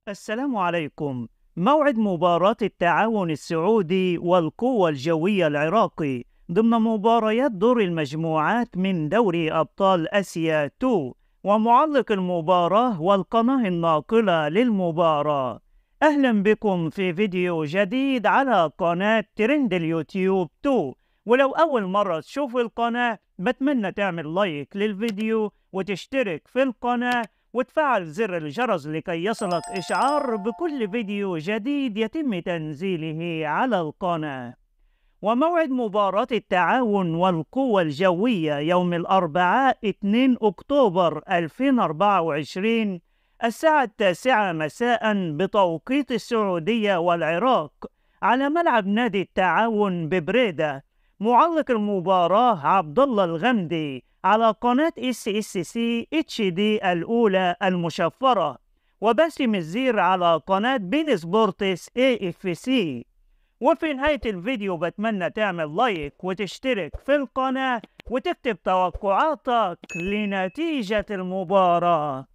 السلام عليكم. موعد مباراة التعاون السعودي والقوة الجوية العراقي ضمن مباريات دور المجموعات من دوري أبطال آسيا 2، ومعلق المباراة والقناة الناقلة للمباراة. أهلا بكم في فيديو جديد على قناة ترند اليوتيوب 2. ولو أول مرة تشوف القناة بتمنى تعمل لايك للفيديو وتشترك في القناة وتفعل زر الجرس لكي يصلك إشعار بكل فيديو جديد يتم تنزيله على القناة. وموعد مباراة التعاون والقوة الجوية يوم الأربعاء 2 أكتوبر 2024 الساعة 9 مساء بتوقيت السعودية والعراق على ملعب نادي التعاون ببريدة. معلق المباراة عبد الله الغمدي على قناة SSC HD الأولى المشفرة، وباسم الزير على قناة بين سبورتس AFC. وفي نهاية الفيديو بتمنى تعمل لايك وتشترك في القناة وتكتب توقعاتك لنتيجة المباراة.